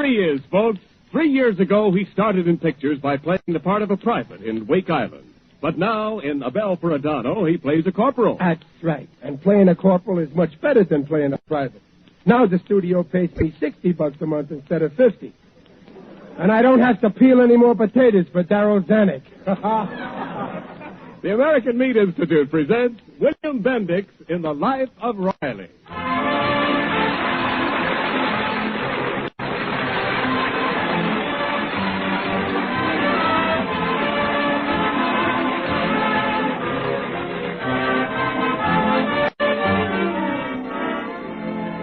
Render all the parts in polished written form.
he is, folks. 3 years ago, he started in pictures by playing the part of a private in Wake Island. But now, in A Bell for Adano, he plays a corporal. That's right. And playing a corporal is much better than playing a private. Now the studio pays me $60 a month instead of $50. And I don't have to peel any more potatoes for Darryl Zanuck. The American Meat Institute presents William Bendix in The Life of Riley.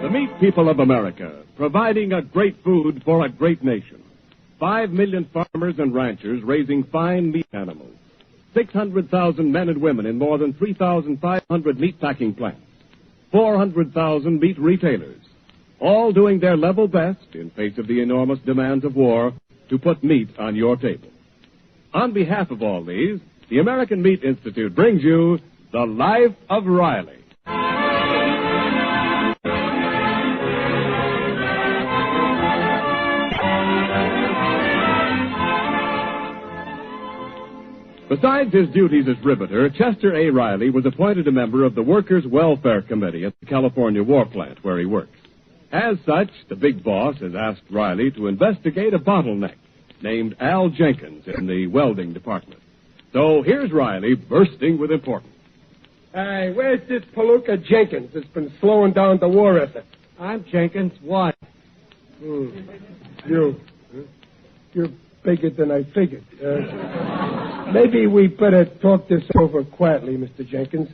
The meat people of America, providing a great food for a great nation. 5 million farmers and ranchers raising fine meat animals. 600,000 men and women in more than 3,500 meat packing plants. 400,000 meat retailers. All doing their level best, in face of the enormous demands of war, to put meat on your table. On behalf of all these, the American Meat Institute brings you The Life of Riley. Besides his duties as riveter, Chester A. Riley was appointed a member of the Workers' Welfare Committee at the California war plant where he works. As such, the big boss has asked Riley to investigate a bottleneck named Al Jenkins in the welding department. So here's Riley bursting with importance. Hey, where's this Palooka Jenkins that's been slowing down the war effort? I'm Jenkins. Why? You're bigger than I figured. Maybe we better talk this over quietly, Mr. Jenkins.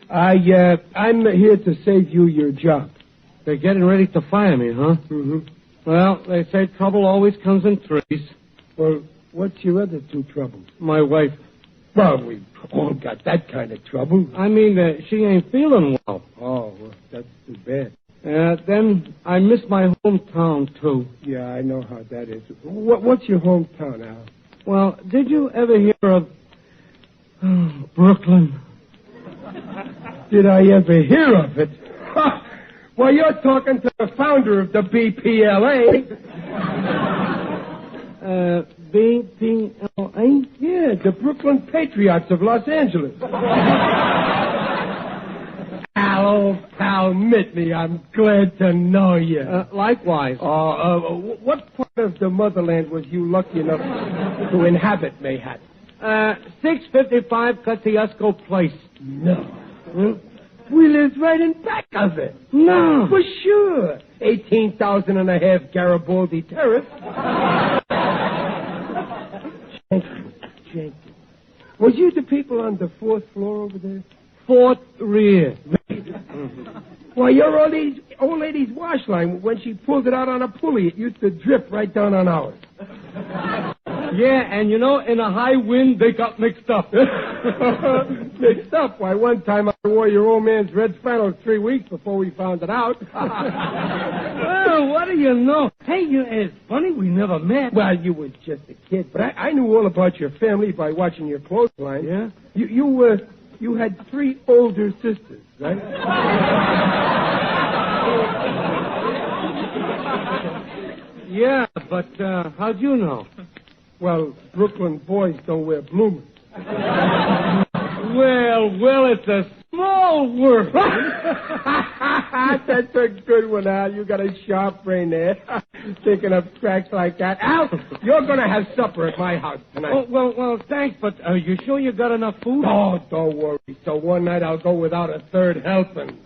I'm here to save you your job. They're getting ready to fire me, huh? Mm-hmm. Well, they say trouble always comes in threes. Well, what's your other two troubles? My wife. Well, we've all got that kind of trouble. I mean, she ain't feeling well. Oh, well, that's too bad. Then I miss my hometown, too. Yeah, I know how that is. What's your hometown, Al? Well, did you ever hear of Brooklyn? Did I ever hear of it? Well, you're talking to the founder of the BPLA. BPLA? Yeah, the Brooklyn Patriots of Los Angeles. Al, pal, admit me, I'm glad to know you. Likewise. What part of the motherland was you lucky enough to inhabit, mayhap? 655 Kosciuszko Place. No. We lived right in back of it. No. For sure. 18,000 and a half Garibaldi Terrace. Jenkins. Was you the people on the fourth floor over there? Fourth rear. Well, your old lady's wash line, when she pulled it out on a pulley, it used to drip right down on ours. Yeah, and you know, in a high wind, they got mixed up. Mixed up? Why, one time I wore your old man's red flannel 3 weeks before we found it out. Well, what do you know? Hey, it's funny we never met. Well, you were just a kid, but I knew all about your family by watching your clothesline. Yeah? You had 3 older sisters, right? Yeah, but how'd you know? Well, Brooklyn boys don't wear bloomers. Well, it's a small world. That's a good one, Al. You got a sharp brain there. Thinking of tracks like that. Al, you're going to have supper at my house tonight. Oh, well, thanks, but are you sure you got enough food? Oh, don't worry. So one night I'll go without a third helping.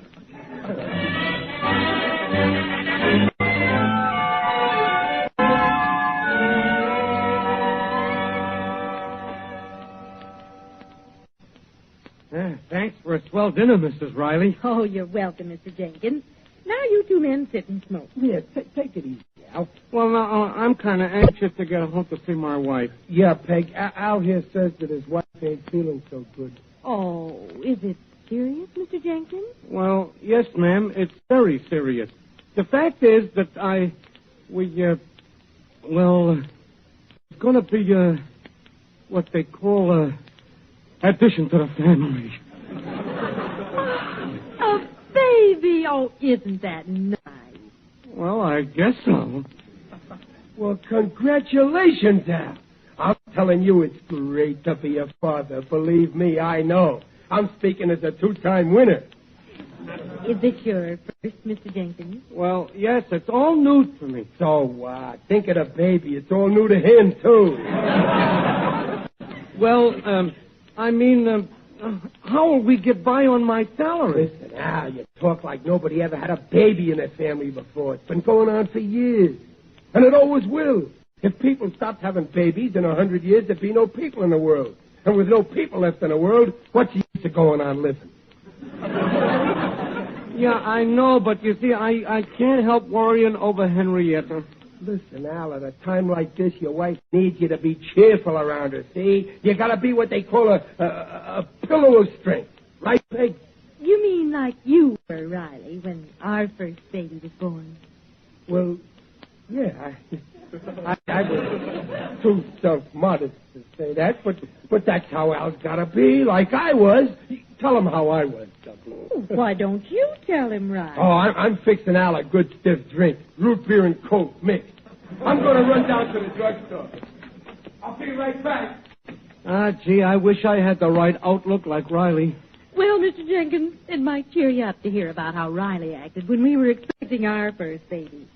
Thanks for a swell dinner, Mrs. Riley. Oh, you're welcome, Mr. Jenkins. Now you two men sit and smoke. Yeah, take it easy, Al. Well, now, I'm kind of anxious to get home to see my wife. Yeah, Peg. Al here says that his wife ain't feeling so good. Oh, is it serious, Mr. Jenkins? Well, yes, ma'am. It's very serious. The fact is that it's going to be, what they call, addition to the family. A baby? Oh, isn't that nice? Well, I guess so. Well, congratulations, Al. I'm telling you, it's great to be a father. Believe me, I know. I'm speaking as a 2-time winner. Is this your first, Mr. Jenkins? Well, yes, it's all new to me. So what? Think of the baby. It's all new to him, too. Well, how will we get by on my salary? Listen, Al, you talk like nobody ever had a baby in their family before. It's been going on for years. And it always will. If people stopped having babies in 100 years, there'd be no people in the world. And with no people left in the world, what's the use of going on living? Yeah, I know, but you see, I can't help worrying over Henrietta. Listen, Al, at a time like this, your wife needs you to be cheerful around her, see? You gotta be what they call a pillow of strength. Right, Peg? You mean like you were, Riley, when our first baby was born? Well, yeah, I was too self-modest to say that, but that's how Al's gotta be, like I was. Tell him how I was, Dublin. Why don't you tell him, Riley? Oh, I'm fixing Al a good stiff drink. Root beer and Coke mixed. I'm going to run down to the drugstore. I'll be right back. Gee, I wish I had the right outlook like Riley. Well, Mr. Jenkins, it might cheer you up to hear about how Riley acted when we were expecting our first baby.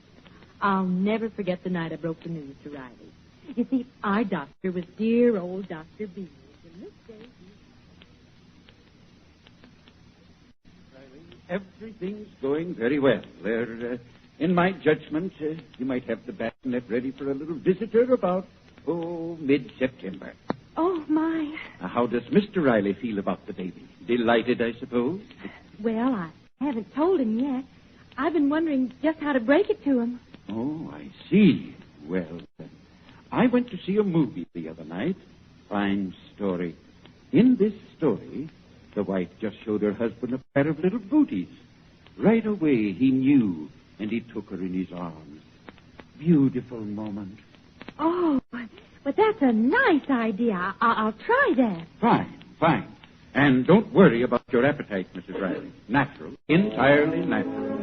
I'll never forget the night I broke the news to Riley. You see, our doctor was dear old Dr. B. And this day Everything's going very well. In my judgment, you might have the bassinet ready for a little visitor about, mid-September. Oh, my. How does Mr. Riley feel about the baby? Delighted, I suppose? Well, I haven't told him yet. I've been wondering just how to break it to him. Oh, I see. Well, I went to see a movie the other night. Fine story. In this story, the wife just showed her husband a pair of little booties. Right away, he knew, and he took her in his arms. Beautiful moment. Oh, but that's a nice idea. I'll try that. Fine. And don't worry about your appetite, Mrs. Riley. Natural. Entirely natural.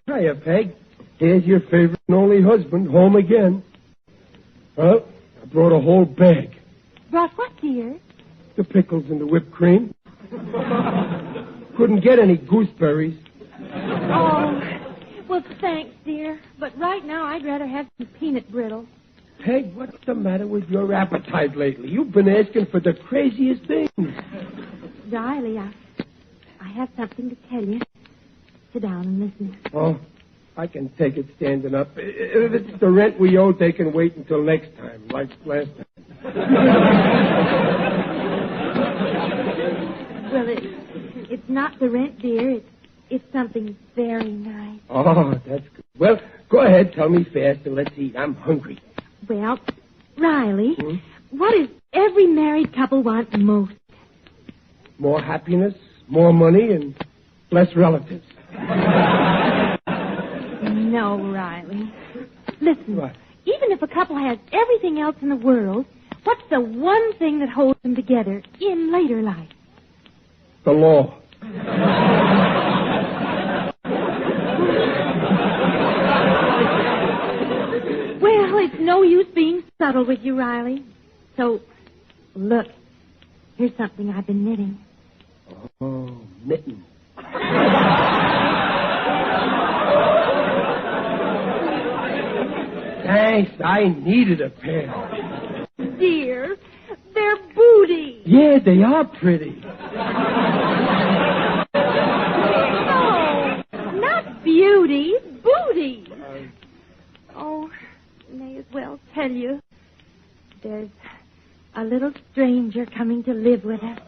Hiya, Peg. Here's your favorite and only husband, home again. Well, I brought a whole bag. Brought what, dear? The pickles and the whipped cream. Couldn't get any gooseberries. Oh, well, thanks, dear. But right now, I'd rather have some peanut brittle. Peg, what's the matter with your appetite lately? You've been asking for the craziest things. Riley, I have something to tell you. Sit down and listen. Oh, I can take it standing up. If it's the rent we owe, they can wait until next time, like last time. Well, it's not the rent, dear. It's something very nice. Oh, that's good. Well, go ahead, tell me fast, and let's eat. I'm hungry. Well, Riley, what does every married couple want most? More happiness, more money, and less relatives. No, Riley. Listen, What? even if a couple has everything else in the world, what's the one thing that holds them together in later life? The law. Well, it's no use being subtle with you, Riley. So, look, here's something I've been knitting. Oh, mittens. Thanks, I needed a pair. Dear, they're booty. Yeah, they are pretty. No, not beauty, booty. Oh, may as well tell you. There's a little stranger coming to live with us.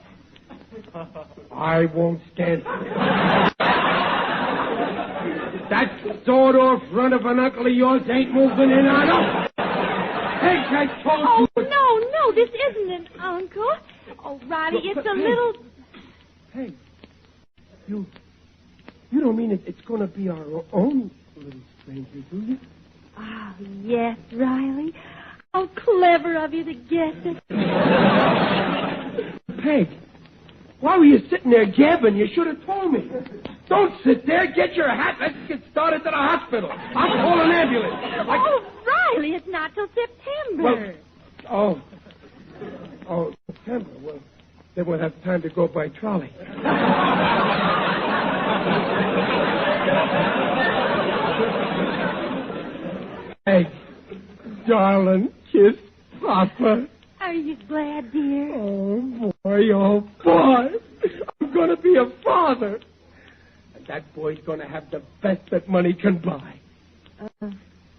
I won't stand for it. That sawed-off run of an uncle of yours ain't moving in on us. Hey, I told Oh, you. no, this isn't an uncle. Oh, Riley, it's a little... Hey, you don't mean it's going to be our own little stranger, do you? Oh, yes, Riley. How clever of you to guess it. Peg, why were you sitting there gabbing? You should have told me. Don't sit there. Get your hat. Let's get started to the hospital. I'll call an ambulance. Oh, Riley, it's not till September. Well, September. Well, then we'll have time to go by trolley. Hey, darling, kiss Papa. Are you glad, dear? Oh, boy, oh, boy. I'm going to be a father. And that boy's going to have the best that money can buy.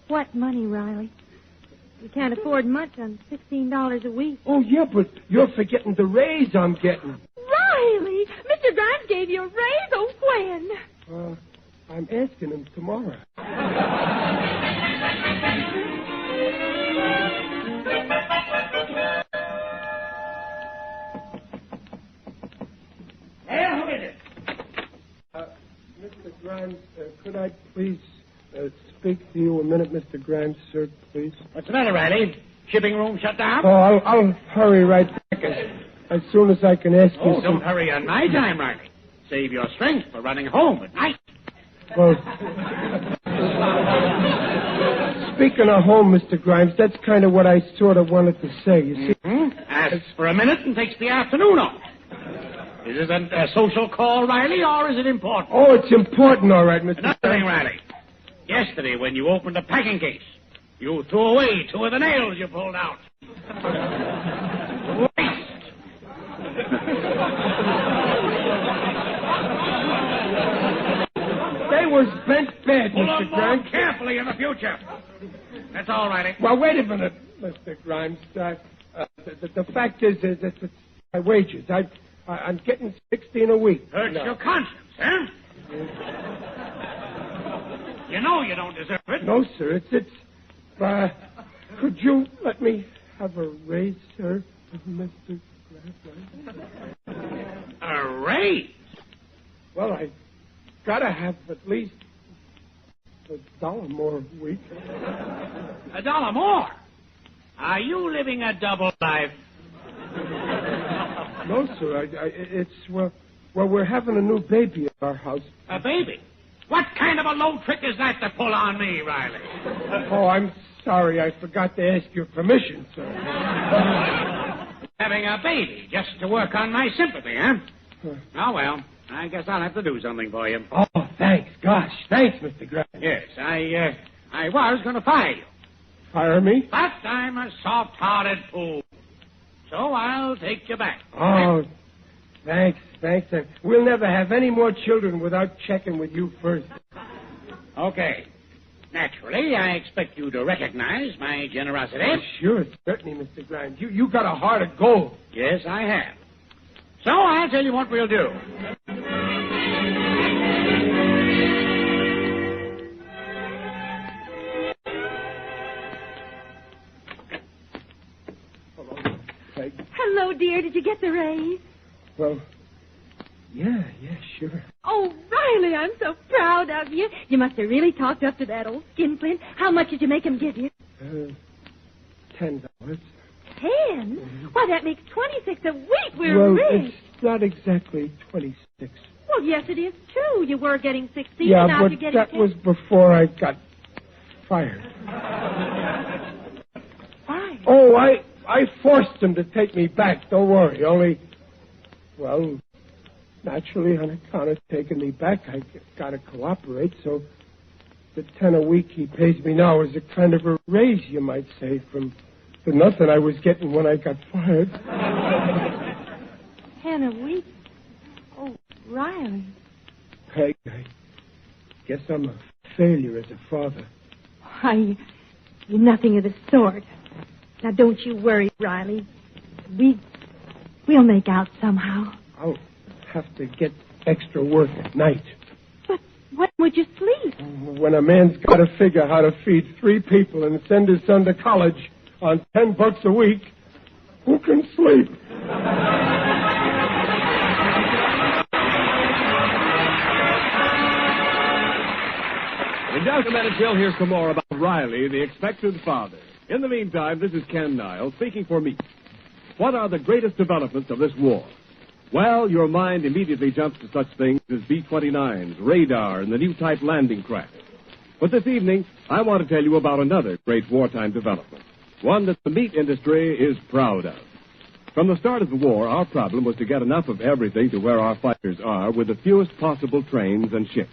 What money, Riley? You can't afford much on $16 a week. Oh, yeah, but you're forgetting the raise I'm getting. Riley! Mr. Grimes gave you a raise. Oh, when? I'm asking him tomorrow. Well, who is it? Mr. Grimes, could I please speak to you a minute, Mr. Grimes, sir, please? What's the matter, Riley? Shipping room shut down? Oh, I'll hurry right back as soon as I can ask you some... Don't hurry on my time, Riley. Save your strength for running home at night. Well, speaking of home, Mr. Grimes, that's kind of what I sort of wanted to say, you see. Asks for a minute and takes the afternoon off. Is it a social call, Riley, or is it important? Oh, it's important, all right, Mr. Another thing, Riley. Yesterday, when you opened the packing case, you threw away 2 of the nails you pulled out. Waste. They was bent bad, Pull Mr. them more Grimes. carefully in the future. That's all, Riley. Well, wait a minute, Mr. Grimes. The fact is it's my wages. I'm getting 16 a week. Hurts your conscience, huh? You know you don't deserve it. No, sir. Could you let me have a raise, sir, Mr. Grimes? A raise? Well, I gotta have at least $1 more a week. $1 more? Are you living a double life? No, sir. Well, we're having a new baby at our house. A baby? What kind of a low trick is that to pull on me, Riley? Oh, I'm sorry. I forgot to ask your permission, sir. Having a baby just to work on my sympathy, huh? Oh, well, I guess I'll have to do something for you. Oh, thanks. Gosh, thanks, Mr. Grimes. Yes, I was going to fire you. Fire me? But I'm a soft-hearted fool. So I'll take you back. Oh, thanks. We'll never have any more children without checking with you first. Okay. Naturally, I expect you to recognize my generosity. Oh, sure, certainly, Mr. Grimes. You got a heart of gold. Yes, I have. So I'll tell you what we'll do. Hello, dear. Did you get the raise? Well, yeah, sure. Oh, Riley, I'm so proud of you. You must have really talked up to that old skinflint. How much did you make him give you? $10. 10? Why, that makes 26 a week. We're rich. It's not exactly 26. Well, yes, it is, too. You were getting 16, Yeah, and now but you're getting that 10. was before I got fired. Why? Oh, I forced him to take me back. Don't worry. Only, well, naturally, on account of taking me back, I got to cooperate. So the 10 a week he pays me now is a kind of a raise, you might say, from the nothing I was getting when I got fired. 10 a week? Oh, Riley. Peg, I guess I'm a failure as a father. Why, you're nothing of the sort. Now, don't you worry, Riley. We'll make out somehow. I'll have to get extra work at night. But when would you sleep? When a man's got to figure how to feed 3 people and send his son to college on $10 a week, who can sleep? In just a minute, you'll hear some more about Riley, the expectant father. In the meantime, this is Ken Niles speaking for Meat. What are the greatest developments of this war? Well, your mind immediately jumps to such things as B-29s, radar, and the new type landing craft. But this evening, I want to tell you about another great wartime development, one that the meat industry is proud of. From the start of the war, our problem was to get enough of everything to where our fighters are with the fewest possible trains and ships.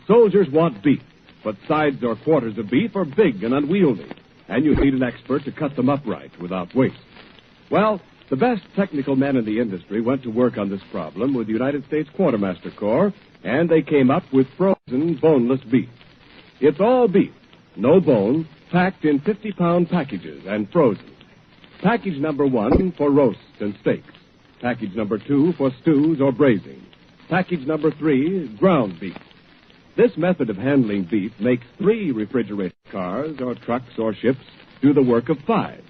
Soldiers want beef, but sides or quarters of beef are big and unwieldy, and you need an expert to cut them upright without waste. Well, the best technical men in the industry went to work on this problem with the United States Quartermaster Corps, and they came up with frozen, boneless beef. It's all beef, no bone, packed in 50-pound packages and frozen. Package number 1 for roasts and steaks. Package number 2 for stews or braising. Package number 3, ground beef. This method of handling beef makes 3 refrigerated cars or trucks or ships do the work of 5.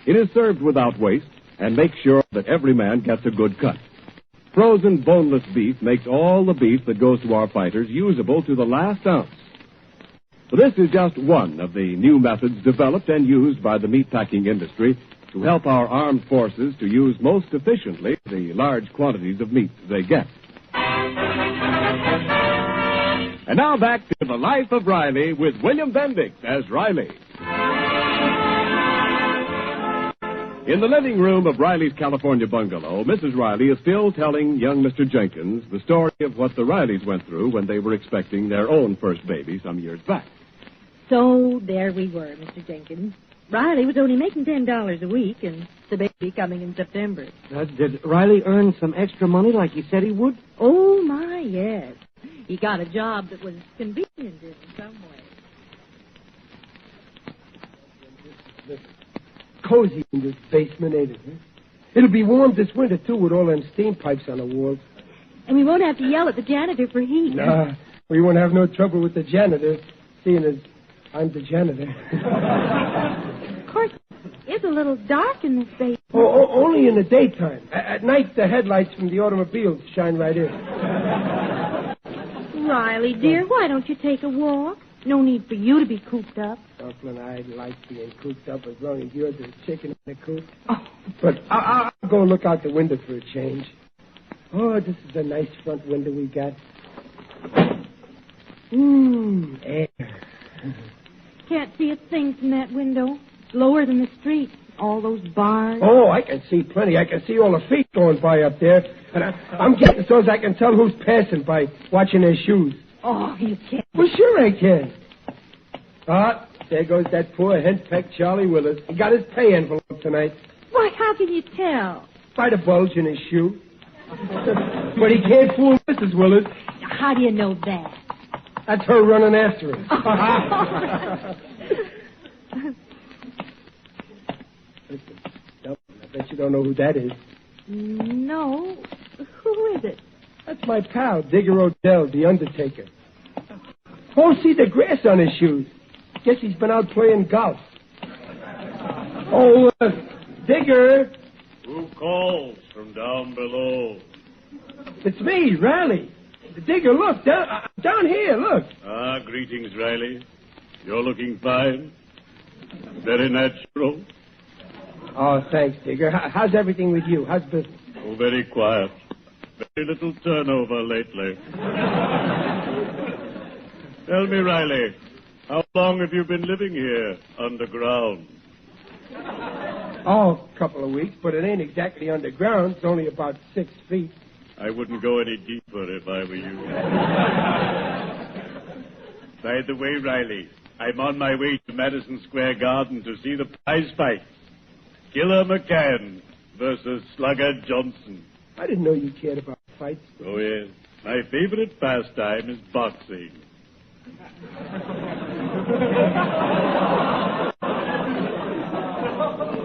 It is served without waste and makes sure that every man gets a good cut. Frozen boneless beef makes all the beef that goes to our fighters usable to the last ounce. This is just one of the new methods developed and used by the meatpacking industry to help our armed forces to use most efficiently the large quantities of meat they get. And now back to The Life of Riley with William Bendix as Riley. In the living room of Riley's California bungalow, Mrs. Riley is still telling young Mr. Jenkins the story of what the Rileys went through when they were expecting their own first baby some years back. So there we were, Mr. Jenkins. Riley was only making $10 a week, and the baby coming in September. Did Riley earn some extra money like he said he would? Oh, my, yes. He got a job that was convenient in some way. Cozy in this basement, ain't it? Huh? It'll be warm this winter, too, with all them steam pipes on the walls. And we won't have to yell at the janitor for heat. Nah, we won't have no trouble with the janitor, seeing as I'm the janitor. Of course, it's a little dark in this basement. Oh, only in the daytime. At night, the headlights from the automobiles shine right in. Riley, dear, why don't you take a walk? No need for you to be cooped up. Dumpling, I like being cooped up as long as you're the chicken in the coop. Oh. But I'll go look out the window for a change. Oh, this is a nice front window we got. Air. Can't see a thing from that window. It's lower than the street. All those bars. Oh, I can see plenty. I can see all the feet going by up there. And I'm getting so as I can tell who's passing by watching their shoes. Oh, you can't. Well, sure I can. Ah, there goes that poor henpecked Charlie Willis. He got his pay envelope tonight. Why, how can you tell? By the bulge in his shoe. But he can't fool Mrs. Willis. How do you know that? That's her running after him. Listen, I bet you don't know who that is. No. Who is it? That's my pal, Digger Odell, the undertaker. Oh, see the grass on his shoes. Guess he's been out playing golf. Oh, Digger. Who calls from down below? It's me, Riley. Digger, look, down here, look. Ah, greetings, Riley. You're looking fine. Very natural. Oh, thanks, Digger. How's everything with you? How's business? Oh, very quiet. Very little turnover lately. Tell me, Riley, how long have you been living here underground? Oh, a couple of weeks, but it ain't exactly underground. It's only about 6 feet. I wouldn't go any deeper if I were you. By the way, Riley, I'm on my way to Madison Square Garden to see the prize fight. Killer McCann versus Slugger Johnson. I didn't know you cared about fights. Oh, yes. My favorite pastime is boxing.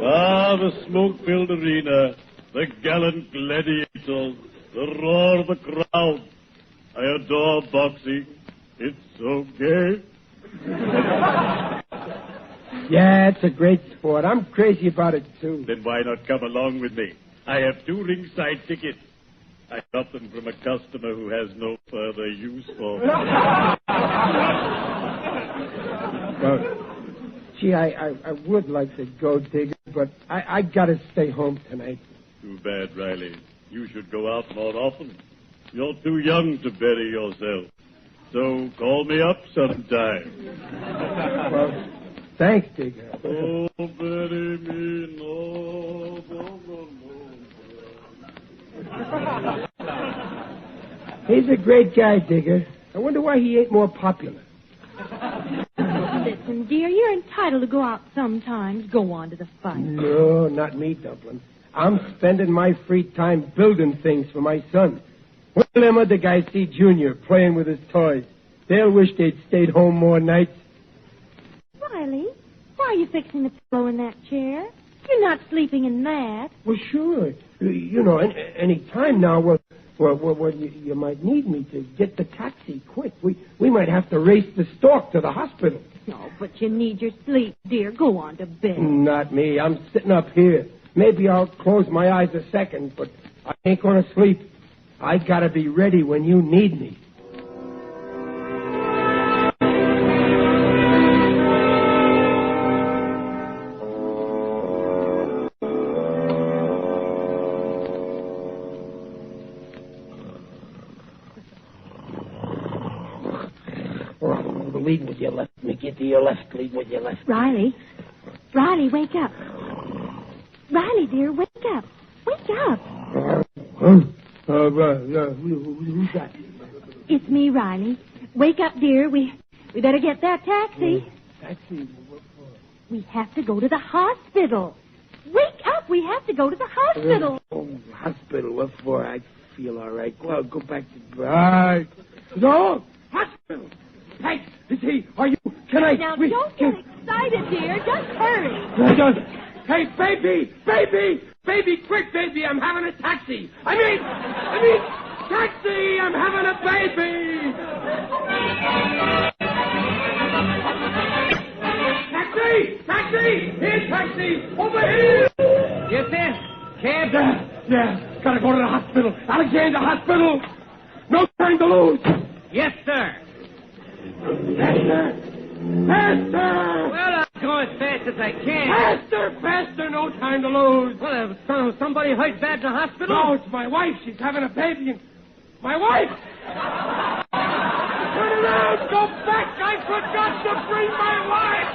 Ah, the smoke-filled arena, the gallant gladiators, the roar of the crowd. I adore boxing. It's so gay. Yeah, it's a great sport. I'm crazy about it, too. Then why not come along with me? I have 2 ringside tickets. I got them from a customer who has no further use for them. Gee, I would like to go, Digger, but I gotta stay home tonight. Too bad, Riley. You should go out more often. You're too young to bury yourself. So call me up sometime. Well, thanks, Digger. Oh, bury me, no. He's a great guy, Digger. I wonder why he ain't more popular. Listen, dear, you're entitled to go out sometimes. Go on to the fun. No, not me, Dublin. I'm spending my free time building things for my son. When them other guys see Junior playing with his toys, they'll wish they'd stayed home more nights. Riley, why are you fixing the pillow in that chair? You're not sleeping in that. Well, sure. You know, any time now, well, you might need me to get the taxi quick. We might have to race the stork to the hospital. No, but you need your sleep, dear. Go on to bed. Not me. I'm sitting up here. Maybe I'll close my eyes a second, but I ain't going to sleep. I got to be ready when you need me. Lead with your left. Let me get to your left. Lead with your left. Riley, wake up. Riley, dear, wake up. Wake up. Who's that? It's me, Riley. Wake up, dear. We better get that taxi. Taxi? We have to go to the hospital. Wake up. We have to go to the hospital. Hospital? What for? I feel all right. Well, go back to... Right. No! Hospital! Hey, is he? Are you? Can I? Now, don't get excited, dear. Just hurry. Hey, baby, quick, baby! I'm having a taxi. I mean, taxi! I'm having a baby. Taxi! Here, taxi! Over here! Yes, sir. Cab? Yeah. Gotta go to the hospital. Alexander Hospital. No time to lose. Yes, sir. Faster! Well, I'll go as fast as I can. Faster! No time to lose. Well, somebody hurt bad in the hospital? No, it's my wife. She's having a baby. And... My wife! Turn around! Go back! I forgot to bring my wife!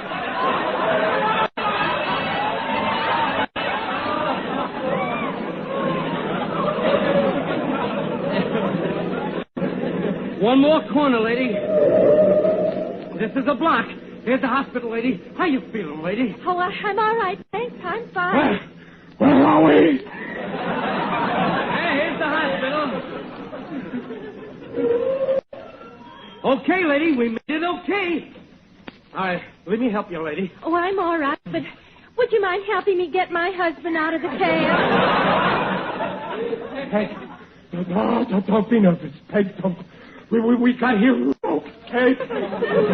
One more corner, lady. This is a block. Here's the hospital, lady. How you feeling, lady? Oh, I'm all right. Thanks. I'm fine. Where are we? Here's the hospital. Okay, lady. We made it okay. All right. Let me help you, lady. Oh, I'm all right, but would you mind helping me get my husband out of the cab? Peg, don't be nervous. Peg, don't... We got here okay.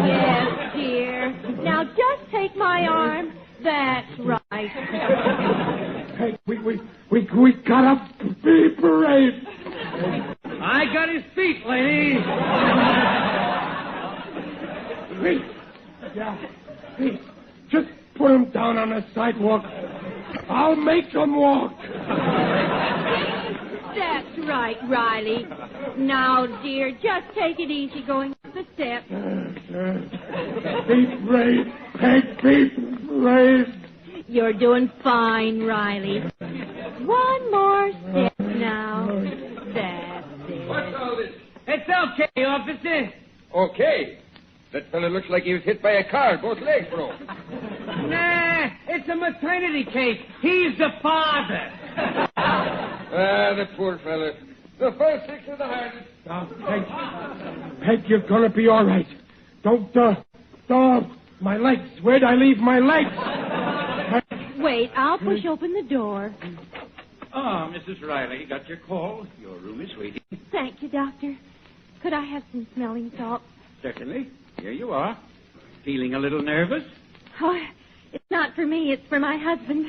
Yes, dear. Now just take my arm. That's right. Peg, we gotta be brave. I got his feet, lady. Please, just put him down on the sidewalk. I'll make him walk. That's right, Riley. Now, dear, just take it easy going up the steps. Be brave, Peg, be brave. You're doing fine, Riley. One more step now. That's it. What's all this? It's okay, officer. Okay. That fella looks like he was hit by a car. Both legs broke. Nah, it's a maternity case. He's the father. The poor fella. The first 6 are the hardest. Now, Peg, you're gonna be all right. Don't, my legs. Where'd I leave my legs? Wait, I'll push open the door. Mrs. Riley, got your call. Your room is waiting. Thank you, Doctor. Could I have some smelling salts? Certainly. Here you are. Feeling a little nervous? Oh, it's not for me. It's for my husband.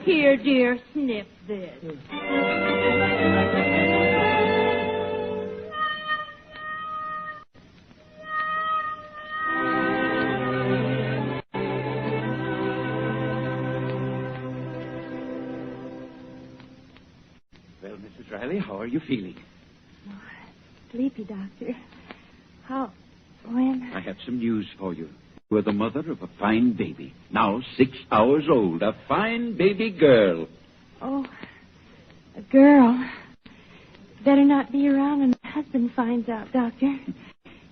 Here, dear, sniff this. Riley. How are you feeling? Sleepy, Doctor. How? When? I have some news for you. You are the mother of a fine baby. Now 6 hours old. A fine baby girl. Oh, a girl. Better not be around when my husband finds out, Doctor.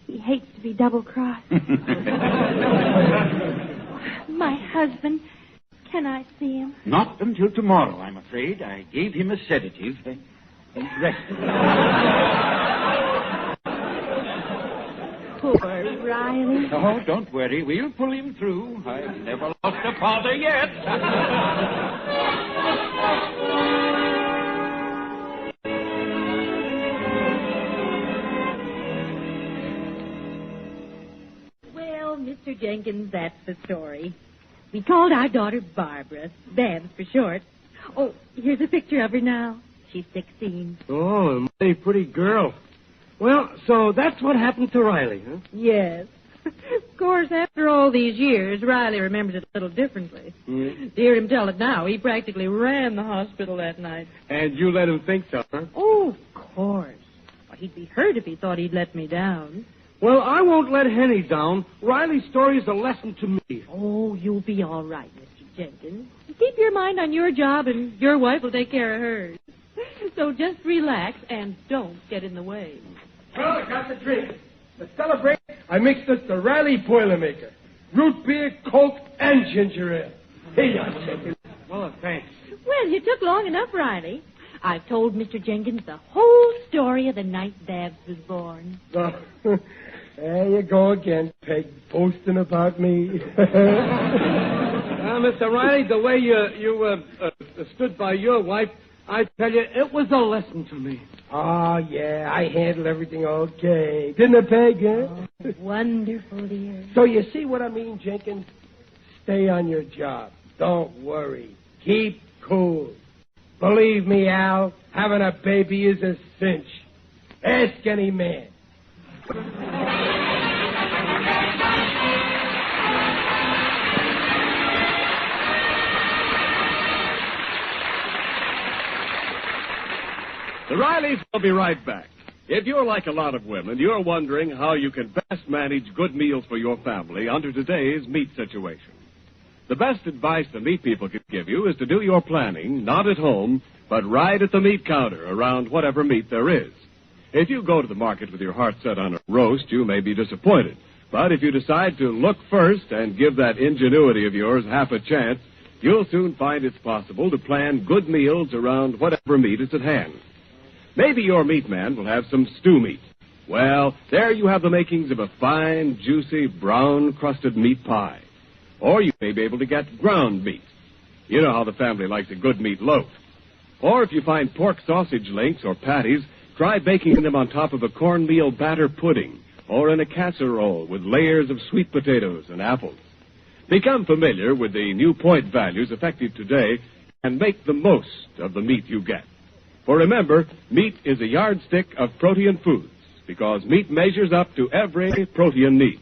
He hates to be double-crossed. My husband. Can I see him? Not until tomorrow, I'm afraid. I gave him a sedative. He's resting. Poor Riley. Oh, don't worry. We'll pull him through. I've never lost a father yet. Well, Mr. Jenkins, that's the story. We called our daughter Barbara, Babs for short. Oh, here's a picture of her now. She's 16. Oh, a mighty pretty girl. Well, so that's what happened to Riley, huh? Yes. Of course, after all these years, Riley remembers it a little differently. To hear him tell it now, he practically ran the hospital that night. And you let him think so, huh? Oh, of course. Well, he'd be hurt if he thought he'd let me down. Well, I won't let Henny down. Riley's story is a lesson to me. Oh, you'll be all right, Mr. Jenkins. Keep your mind on your job, and your wife will take care of hers. So just relax and don't get in the way. Well, I got the drink. To celebrate, I mixed us the Riley Boilermaker. Root beer, Coke, and ginger ale. Here you are, Jenkins. Well, thanks. Well, you took long enough, Riley. I've told Mr. Jenkins the whole story of the night Babs was born. Oh, there you go again, Peg, boasting about me. Mr. Riley, the way you stood by your wife, I tell you, it was a lesson to me. Oh, yeah, I handled everything okay. Didn't I, Peg, huh? Oh, wonderful, dear. So you see what I mean, Jenkins? Stay on your job. Don't worry. Keep cool. Believe me, Al, having a baby is a cinch. Ask any man. The Rileys will be right back. If you're like a lot of women, you're wondering how you can best manage good meals for your family under today's meat situation. The best advice the meat people can give you is to do your planning not at home, but right at the meat counter around whatever meat there is. If you go to the market with your heart set on a roast, you may be disappointed. But if you decide to look first and give that ingenuity of yours half a chance, you'll soon find it's possible to plan good meals around whatever meat is at hand. Maybe your meat man will have some stew meat. Well, there you have the makings of a fine, juicy, brown-crusted meat pie. Or you may be able to get ground meat. You know how the family likes a good meat loaf. Or if you find pork sausage links or patties, try baking them on top of a cornmeal batter pudding or in a casserole with layers of sweet potatoes and apples. Become familiar with the new point values effective today and make the most of the meat you get. For remember, meat is a yardstick of protein foods because meat measures up to every protein need.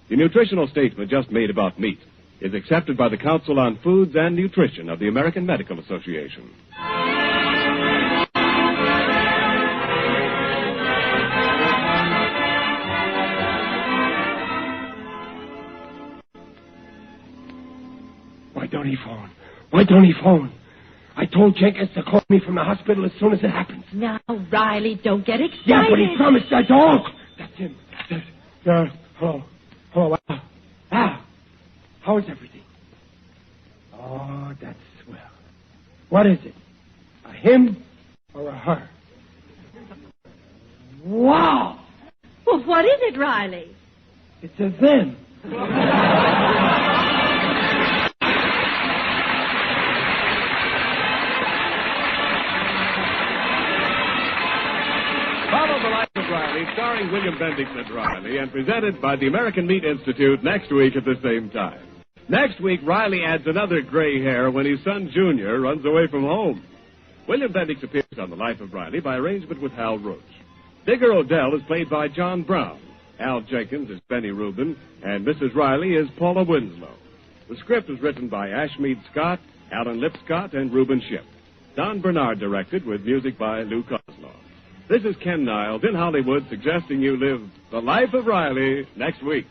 The nutritional statement just made about meat is accepted by the Council on Foods and Nutrition of the American Medical Association. Why don't he phone? Why don't he phone? I told Jenkins to call me from the hospital as soon as it happens. Now, Riley, don't get excited. Yeah, but he promised that dog. That's him. Hello. Hello, Al. Al, how is everything? Oh, that's swell. What is it? A him or a her? Wow! Well, what is it, Riley? It's a them. Follow the Life of Riley, starring William Bendix as Riley, and presented by the American Meat Institute next week at the same time. Next week, Riley adds another gray hair when his son Junior runs away from home. William Bendix appears on The Life of Riley by arrangement with Hal Roach. Digger Odell is played by John Brown. Al Jenkins is Benny Rubin, and Mrs. Riley is Paula Winslow. The script was written by Ashmead Scott, Alan Lipscott, and Reuben Ship. Don Bernard directed with music by Lou Kozloff. This is Ken Niles in Hollywood suggesting you live the life of Riley next week.